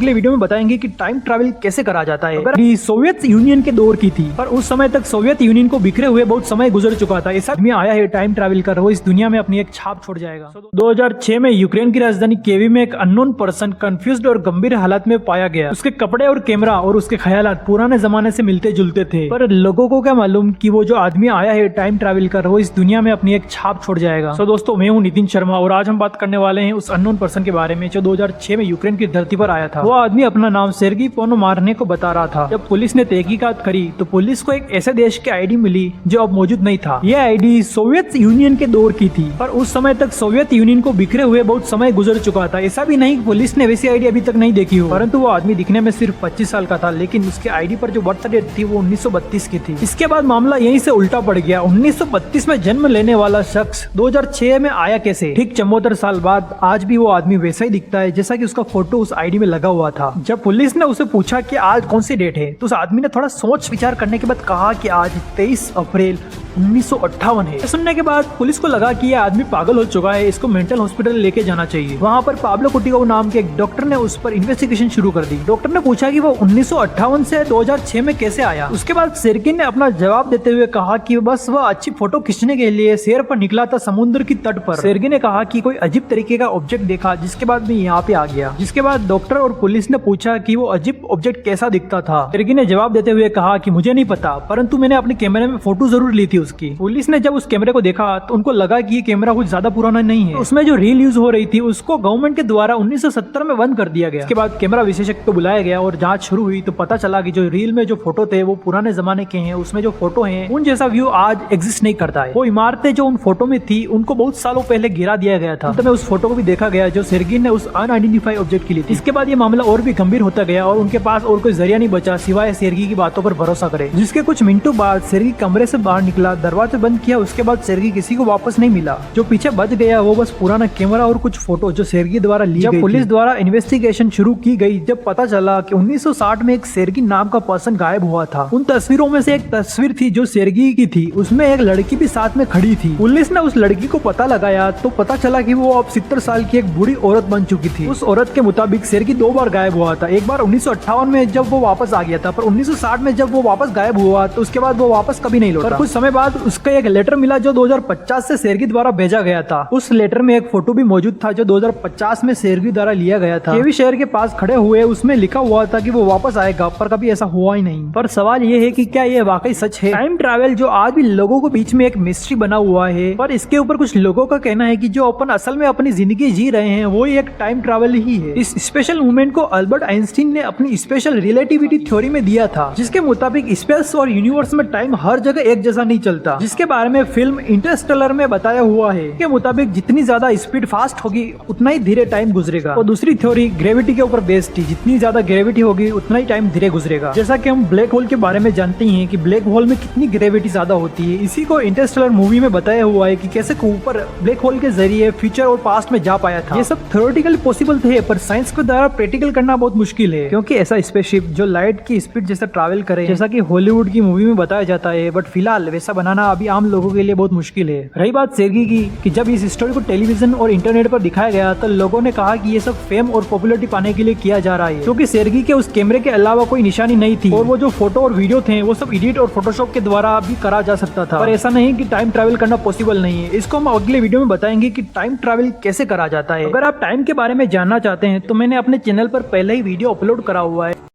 अगले वीडियो में बताएंगे कि टाइम ट्रैवल कैसे करा जाता है। अगर सोवियत यूनियन के दौर की थी, पर उस समय तक सोवियत यूनियन को बिखरे हुए बहुत समय गुजर चुका था। ऐसा आदमी आया है टाइम ट्रैवल कर, वो इस दुनिया में अपनी एक छाप छोड़ जाएगा। 2006 में यूक्रेन की राजधानी केवी में एक अननोन पर्सन कंफ्यूज्ड और गंभीर हालात में पाया गया। उसके कपड़े और कैमरा और उसके ख्यालात पुराने जमाने से मिलते जुलते थे, पर लोगों को क्या मालूम कि वो जो आदमी आया है टाइम ट्रैवल कर, वो इस दुनिया में अपनी एक छाप छोड़ जाएगा। दोस्तों, मैं हूं नितिन शर्मा और आज हम बात करने वाले हैं उस अननोन पर्सन के बारे में जो 2006 में यूक्रेन की धरती पर आया था। वो आदमी अपना नाम सेर्गी पोनोमार्ने को बता रहा था। जब पुलिस ने तहकीकात करी तो पुलिस को एक ऐसे देश की आईडी मिली जो अब मौजूद नहीं था। यह आईडी सोवियत यूनियन के दौर की थी, पर उस समय तक सोवियत यूनियन को बिखरे हुए बहुत समय गुजर चुका था। ऐसा भी नहीं पुलिस ने वैसी आईडी अभी तक नहीं देखी हो, परंतु वो आदमी दिखने में सिर्फ 25 साल का था, लेकिन उसके आईडी पर जो बर्थ डेट थी वो 1932 की थी। इसके बाद मामला यहीं से उल्टा पड़ गया। 1932 में जन्म लेने वाला शख्स 2006 में आया कैसे? ठीक 74 साल बाद आज भी वो आदमी वैसा ही दिखता है जैसा कि उसका फोटो उस आईडी में लगा हुआ था। जब पुलिस ने उसे पूछा कि आज कौन सी डेट है, तो उस आदमी ने थोड़ा सोच विचार करने के बाद कहा कि आज 23 अप्रैल 1958 है। सुनने के बाद पुलिस को लगा कि यह आदमी पागल हो चुका है, इसको मेंटल हॉस्पिटल लेके जाना चाहिए। वहाँ पर पाब्लो कुटिको नाम के एक डॉक्टर ने उस पर इन्वेस्टिगेशन शुरू कर दी। डॉक्टर ने पूछा कि वो 1958 से 2006 में कैसे आया। उसके बाद सेर्गी ने अपना जवाब देते हुए कहा कि बस वह अच्छी फोटो खींचने के लिए सैर पर निकला था समुद्र की तट पर। सेर्गी ने कहा कि कोई अजीब तरीके का ऑब्जेक्ट देखा, जिसके बाद मैं यहाँ पे आ गया। जिसके बाद डॉक्टर और पुलिस ने पूछा कि वो अजीब ऑब्जेक्ट कैसा दिखता था। सेर्गी ने जवाब देते हुए कहा कि मुझे नहीं पता, परंतु मैंने अपने कैमरे में फोटो जरूर ली थी उसकी। पुलिस ने जब उस कैमरे को देखा तो उनको लगा कि ये कैमरा कुछ ज्यादा पुराना नहीं है। उसमें जो रील यूज हो रही थी उसको गवर्नमेंट के द्वारा 1970 में बंद कर दिया गया। इसके बाद कैमरा विशेषज्ञ को बुलाया गया और जांच शुरू हुई तो पता चला कि जो रील में जो फोटो थे वो पुराने जमाने के हैं। उसमें जो फोटो हैं उन जैसा व्यू आज एग्जिस्ट नहीं करता है। वो इमारतें जो उन फोटो में थी उनको बहुत सालों पहले गिरा दिया गया था। तो उस फोटो को भी देखा गया जो सेर्गी ने उस अनआइडेंटिफाइड ऑब्जेक्ट के लिए थी। इसके बाद ये मामला और भी गंभीर होता गया और उनके पास और कोई जरिया नहीं बचा सिवाय सेर्गी की बातों पर भरोसा करे। जिसके कुछ मिनटों बाद सेर्गी कमरे से बाहर निकला, दरवाजा बंद किया। उसके बाद सेर्गी किसी को वापस नहीं मिला। जो पीछे बच गया वो बस पुराना कैमरा और कुछ फोटो जो सेर्गी द्वारा ली गई। पुलिस द्वारा इन्वेस्टिगेशन शुरू की गई जब पता चला कि 1960 में एक सेर्गी नाम का पर्सन गायब हुआ था। उन तस्वीरों में से एक तस्वीर थी जो सेर्गी की थी, उसमें एक लड़की भी साथ में खड़ी थी। पुलिस ने उस लड़की को पता लगाया तो पता चला कि वो अब 70 साल की एक बूढ़ी औरत बन चुकी थी। उस औरत के मुताबिक सेर्गी 2 बार गायब हुआ था। एक बार 1958 में जब वो वापस आ गया था, पर 1960 में जब वो वापस गायब हुआ तो उसके बाद वो वापस कभी नहीं लौटा। कुछ समय बाद उसका एक लेटर मिला जो 2050 से सेर्गी द्वारा भेजा गया था। उस लेटर में एक फोटो भी मौजूद था जो 2050 में सेर्गी द्वारा लिया गया था। केवी शहर के पास खड़े हुए उसमें लिखा हुआ था कि वो वापस आएगा, पर कभी ऐसा हुआ ही नहीं। पर सवाल ये है कि क्या ये वाकई सच है? टाइम ट्रैवल जो आज भी लोगों के बीच में एक मिस्ट्री बना हुआ है, पर इसके ऊपर कुछ लोगों का कहना है कि जो अपन असल में अपनी जिंदगी जी रहे हैं वो एक टाइम ट्रैवल ही है। इस स्पेशल मूवमेंट को अल्बर्ट आइंस्टीन ने अपनी स्पेशल रिलेटिविटी थ्योरी में दिया था, जिसके मुताबिक स्पेस और यूनिवर्स में टाइम हर जगह एक जैसा नहीं चलता, जिसके बारे में फिल्म इंटरस्टेलर में बताया हुआ है। के मुताबिक जितनी ज्यादा स्पीड फास्ट होगी उतना ही धीरे टाइम गुजरेगा। और दूसरी थ्योरी ग्रेविटी के ऊपर बेस्ड थी, जितनी ज्यादा ग्रेविटी होगी उतना ही टाइम धीरे गुजरेगा। जैसा कि हम ब्लैक होल के बारे में जानते हैं कि ब्लैक होल में कितनी ग्रेविटी ज्यादा होती है, इसी को इंटरस्टेलर मूवी में बताया हुआ है कि कैसे ऊपर ब्लैक होल के जरिए फ्यूचर और पास्ट में जा पाया था। ये सब थ्योरेटिकल पॉसिबल थे, पर साइंस के द्वारा प्रैक्टिकल करना बहुत मुश्किल है, क्योंकि ऐसा स्पेसशिप जो लाइट की स्पीड जैसा ट्रैवल करे जैसा कि हॉलीवुड की मूवी में बताया जाता है, बट फिलहाल वैसा बनाना अभी आम लोगों के लिए बहुत मुश्किल है। रही बात सेर्गी की कि जब इस स्टोरी को टेलीविजन और इंटरनेट पर दिखाया गया तो लोगों ने कहा कि ये सब फेम और पॉपुलैरिटी पाने के लिए किया जा रहा है, क्योंकि सेर्गी के उस कैमरे के अलावा कोई निशानी नहीं थी और वो जो फोटो और वीडियो थे वो सब एडिट और फोटोशॉप के द्वारा भी करा जा सकता था। पर ऐसा नहीं कि टाइम ट्रैवल करना पॉसिबल नहीं है। इसको हम अगले वीडियो में बताएंगे कि टाइम ट्रैवल कैसे करा जाता है। अगर आप टाइम के बारे में जानना चाहते हैं तो मैंने अपने चैनल पर पहले ही वीडियो अपलोड करा हुआ है।